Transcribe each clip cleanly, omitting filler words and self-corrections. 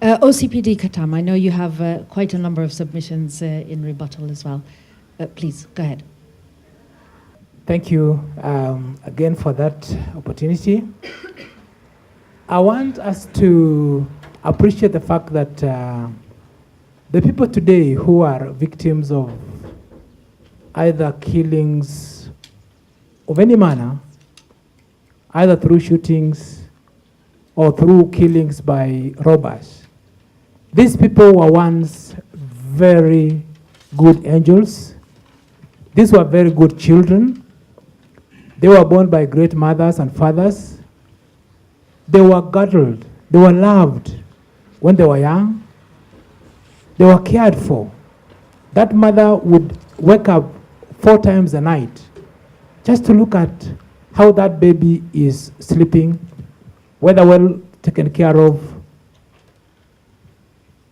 OCPD Kattam, I know you have quite a number of submissions in rebuttal as well. Please, go ahead. Thank you again for that opportunity. I want us to appreciate the fact that the people today who are victims of either killings of any manner, either through shootings or through killings by robbers, these people were once very good angels. These were very good children. They were born by great mothers and fathers. They were cuddled. They were loved when they were young. They were cared for. That mother would wake up 4 times a night just to look at how that baby is sleeping, whether well taken care of.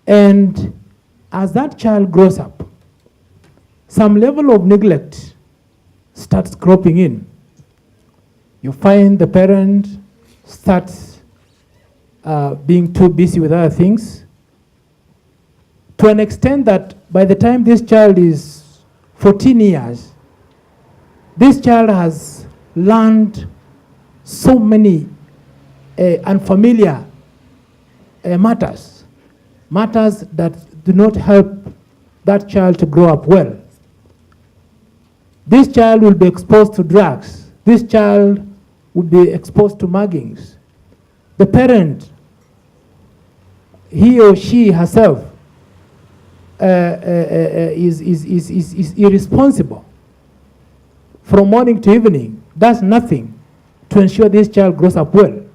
And as that child grows up, some level of neglect starts cropping in. You find the parent starts being too busy with other things, to an extent that by the time this child is 14 years, this child has learned so many unfamiliar matters that do not help that child to grow up well. This child will be exposed to drugs. This child will be exposed to muggings. The parent, he or she herself, is irresponsible. From morning to evening, does nothing to ensure this child grows up well.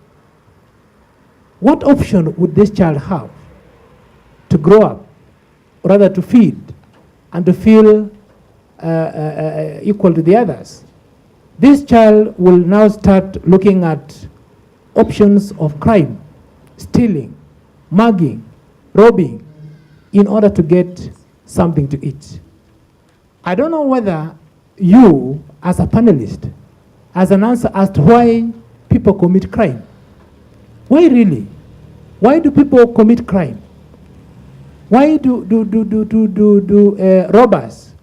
What option would this child have to grow up, rather to feed and to feel equal to the others? This child will now start looking at options of crime, stealing, mugging, robbing, in order to get something to eat. I don't know whether you, as a panelist, has an answer as to why people commit crime. Why really? Why do people commit crime? Why do robbers?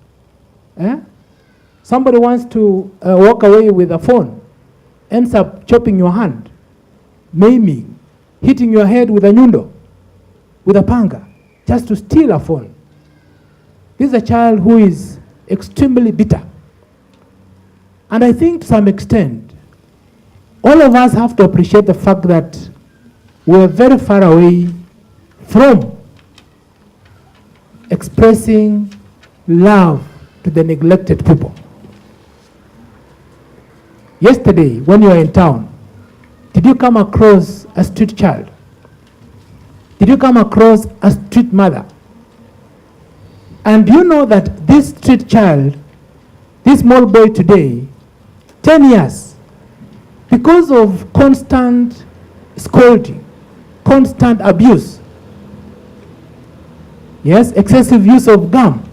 Somebody wants to walk away with a phone, ends up chopping your hand, maiming, hitting your head with a nyundo, with a panga, just to steal a phone. This is a child who is extremely bitter. And I think to some extent, all of us have to appreciate the fact that we're very far away from expressing love to the neglected people. Yesterday, when you were in town, did you come across a street child? Did you come across a street mother? And do you know that this street child, this small boy today, 10 years, because of constant scolding, constant abuse, yes, excessive use of gum,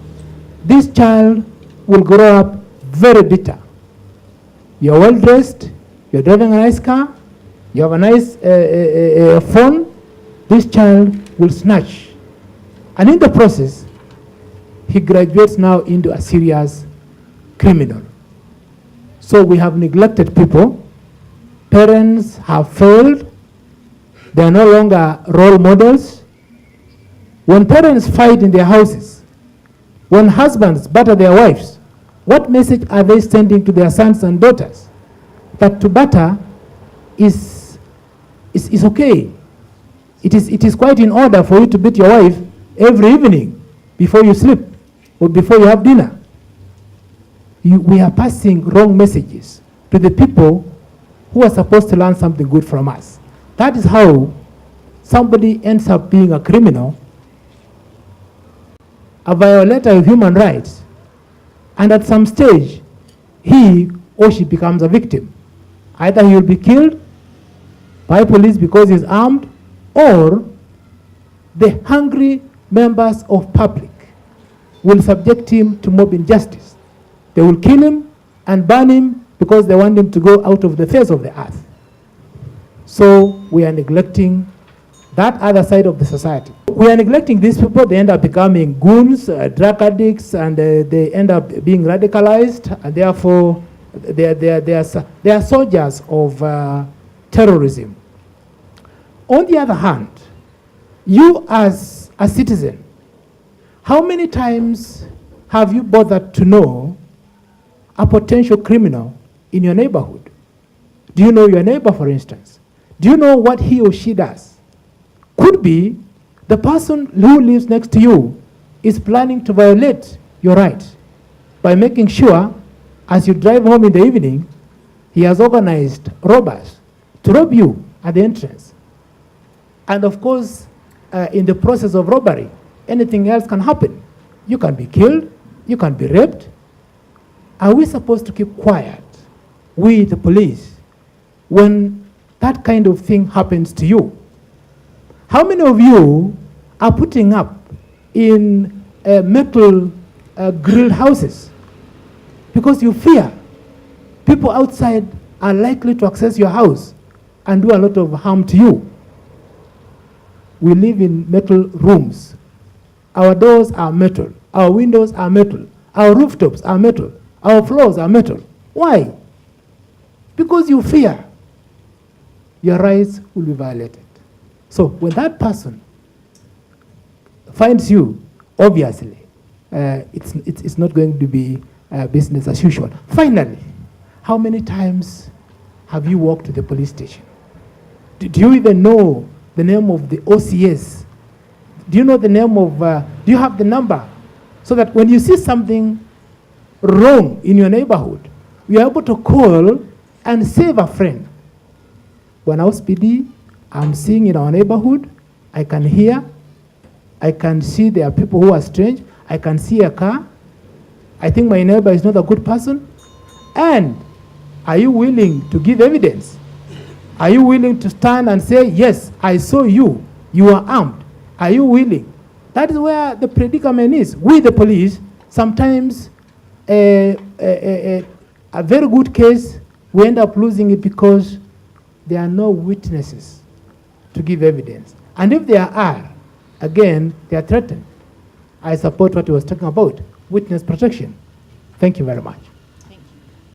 this child will grow up very bitter. You're well dressed, you're driving a nice car, you have a nice phone, this child will snatch. And in the process, he graduates now into a serious criminal. So we have neglected people. Parents have failed. They are no longer role models. When parents fight in their houses, when husbands batter their wives, what message are they sending to their sons and daughters? That to batter is okay. It is quite in order for you to beat your wife every evening before you sleep or before you have dinner. We are passing wrong messages to the people who are supposed to learn something good from us. That is how somebody ends up being a criminal, a violator of human rights, and at some stage, he or she becomes a victim. Either he will be killed by police because he's armed, or the hungry members of public will subject him to mob injustice. They will kill him and burn him because they want him to go out of the face of the earth. So we are neglecting that other side of the society. We are neglecting these people. They end up becoming goons, drug addicts, and they end up being radicalized, and therefore they are soldiers of terrorism. On the other hand, you as a citizen, how many times have you bothered to know a potential criminal in your neighborhood? Do you know your neighbor, for instance? Do you know what he or she does? Could be the person who lives next to you is planning to violate your rights by making sure as you drive home in the evening, he has organized robbers to rob you at the entrance. And of course, in the process of robbery, anything else can happen. You can be killed, you can be raped. Are we supposed to keep quiet, we the police, when that kind of thing happens to you? How many of you are putting up in metal grilled houses because you fear people outside are likely to access your house and do a lot of harm to you? We live in metal rooms. Our doors are metal. Our windows are metal. Our rooftops are metal. Our floors are metal. Why? Because you fear your rights will be violated. So when that person finds you, obviously, it's not going to be business as usual. Finally, how many times have you walked to the police station? Do you even know the name of the OCS? Do you know the name of, do you have the number? So that when you see something wrong in your neighborhood, you are able to call and save a friend. When OCPD, I'm seeing in our neighborhood, I can hear, I can see there are people who are strange, I can see a car, I think my neighbor is not a good person. And are you willing to give evidence? Are you willing to stand and say, yes, I saw you, you are armed? Are you willing? That is where the predicament is. We, the police, sometimes a very good case, we end up losing it because there are no witnesses to give evidence. And if there are, again, they are threatened. I support what he was talking about, witness protection. Thank you very much.